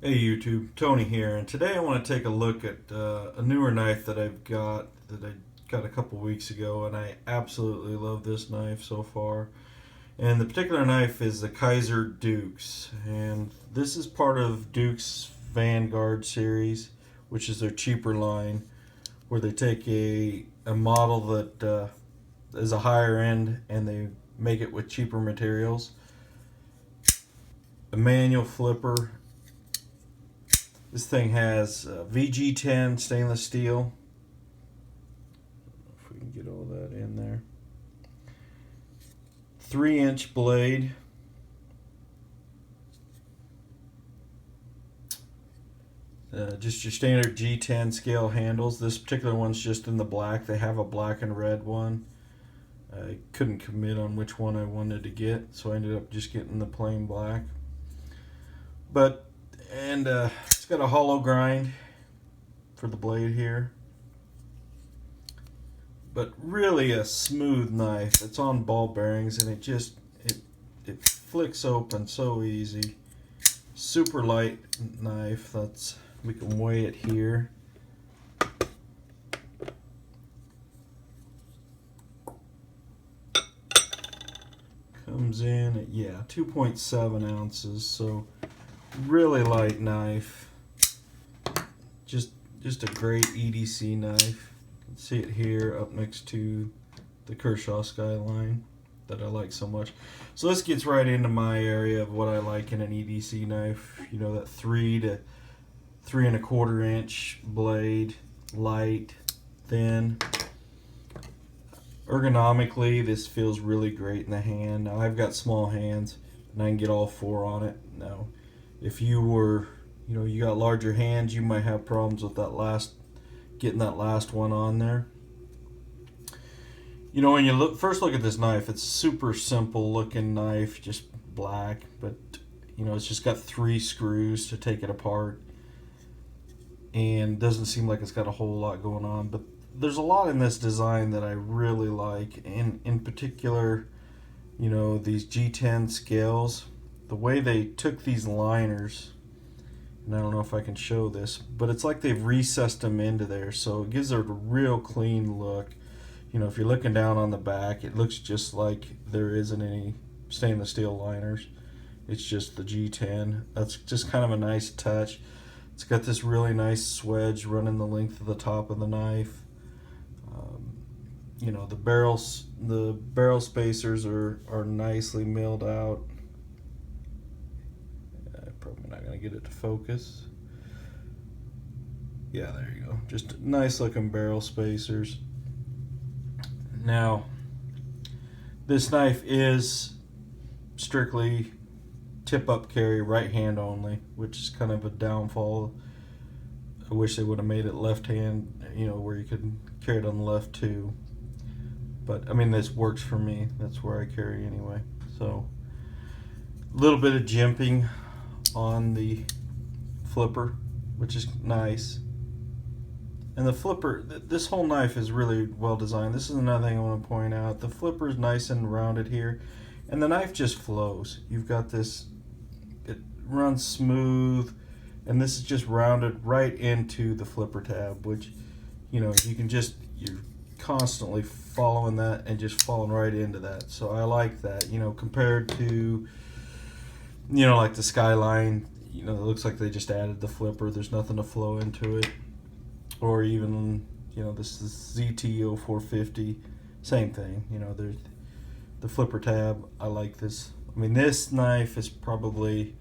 Hey YouTube, Tony here, and today I want to take a look at a newer knife that I got a couple weeks ago, and I absolutely love this knife so far. And the particular knife is the Kizer Dukes, and this is part of Dukes Vanguard series, which is their cheaper line, where they take a model that is a higher end and they make it with cheaper materials. A manual flipper. This thing has VG10 stainless steel. If we can get all that in there. 3-inch blade. Just your standard G10 scale handles. This particular one's just in the black. They have a black and red one. I couldn't commit on which one I wanted to get, so I ended up just getting the plain black. It's got a hollow grind for the blade here, but really a smooth knife. It's on ball bearings, and it flicks open so easy. Super light knife. We can weigh it here. Comes in at 2.7 ounces, so really light knife. Just a great EDC knife. You can see it here up next to the Kershaw Skyline that I like so much. So this gets right into my area of what I like in an EDC knife. You know, that 3 to 3 1/4 inch blade, light, thin. Ergonomically, this feels really great in the hand. Now I've got small hands and I can get all 4 on it. Now, if you got larger hands, you might have problems with getting that last one on there. You know, when you first look at this knife, it's a super simple looking knife, just black, but it's just got 3 screws to take it apart, and doesn't seem like it's got a whole lot going on. But there's a lot in this design that I really like, and in particular, these G10 scales, the way they took these liners. And I don't know if I can show this, but it's like they've recessed them into there, so it gives it a real clean look. If you're looking down on the back, it looks just like there isn't any stainless steel liners. It's just the G10. That's just kind of a nice touch. It's got this really nice swedge running the length of the top of the knife. The barrel spacers are nicely milled out. Probably not going to get it to focus. Yeah, there you go. Just nice looking barrel spacers. Now, this knife is strictly tip up carry, right hand only, which is kind of a downfall. I wish they would have made it left hand, where you could carry it on the left too. But I mean, this works for me. That's where I carry anyway. So, a little bit of jimping on the flipper, which is nice. And the flipper, this whole knife is really well designed. This is another thing I want to point out. The flipper is nice and rounded here, and the knife just flows. You've got this, it runs smooth, and this is just rounded right into the flipper tab, which, you're constantly following that and just falling right into that. So I like that, compared to, like the Skyline, it looks like they just added the flipper. There's nothing to flow into it. Or even, this is ZT0450, same thing. There's the flipper tab. I like this. I mean, this knife is probably,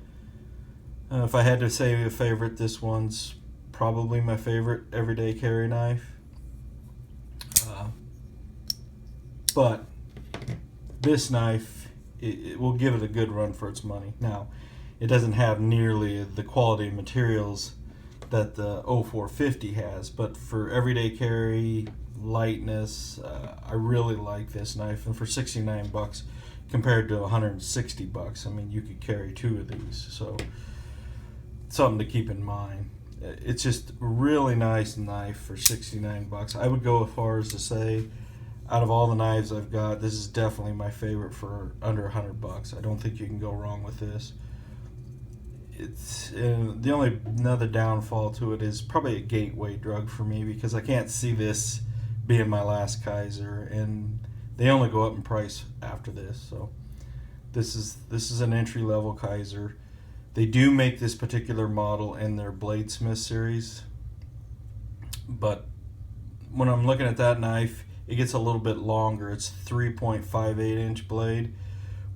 if I had to say a favorite, this one's probably my favorite everyday carry knife. But this knife, it will give it a good run for its money. Now, it doesn't have nearly the quality of materials that the 0450 has, but for everyday carry, lightness, I really like this knife. And for 69 bucks compared to 160 bucks, I mean, you could carry 2 of these. So, something to keep in mind. It's just a really nice knife for 69 bucks. I would go as far as to say, out of all the knives I've got, this is definitely my favorite for under 100 bucks. I don't think you can go wrong with this. it's the only another downfall to it is probably a gateway drug for me, because I can't see this being my last Kizer, and they only go up in price after this. So this is an entry level Kizer. They do make this particular model in their Bladesmith series, but when I'm looking at that knife, it gets a little bit longer. It's 3.58 inch blade,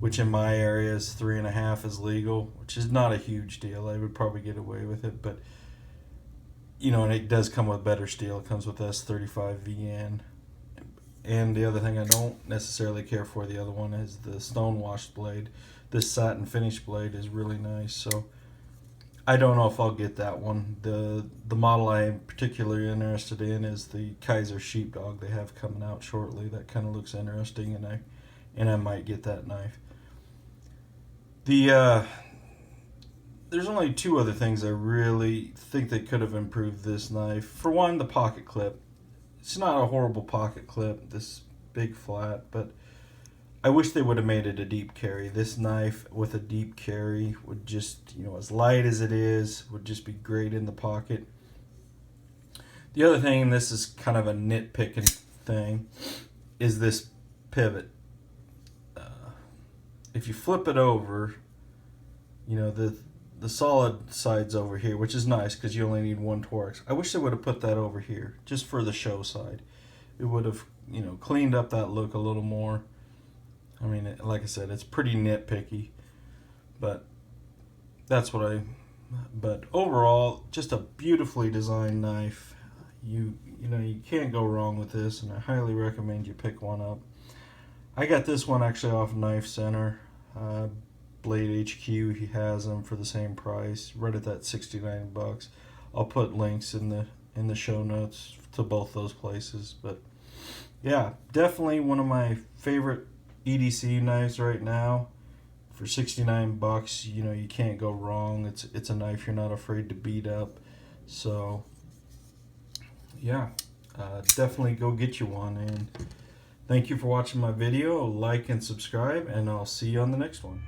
which in my area is 3.5 is legal, which is not a huge deal. I would probably get away with it, but you know, and it does come with better steel. It comes with S35 VN. And the other thing I don't necessarily care for, the other one, is the stone washed blade. This satin finish blade is really nice, so I don't know if I'll get that one. The model I am particularly interested in is the Kizer Sheepdog they have coming out shortly. That kind of looks interesting, and I might get that knife. There's only two other things I really think they could have improved this knife. For one, the pocket clip. It's not a horrible pocket clip, this big flat, but I wish they would have made it a deep carry. This knife with a deep carry would just, you know, as light as it is, would just be great in the pocket. The other thing, and this is kind of a nitpicking thing, is this pivot. If you flip it over, you know, the solid side's over here, which is nice because you only need one Torx. I wish they would have put that over here just for the show side. It would have, you know, cleaned up that look a little more. I mean, like I said, it's pretty nitpicky, but that's what but overall, just a beautifully designed knife. You know, you can't go wrong with this, and I highly recommend you pick one up. I got this one actually off Knife Center. Blade HQ, he has them for the same price, right at that $69. I'll put links in the show notes to both those places. But yeah, definitely one of my favorite EDC knives right now. For $69, you know, you can't go wrong. It's a knife you're not afraid to beat up. So yeah, definitely go get you one. And thank you for watching my video. Like and subscribe, and I'll see you on the next one.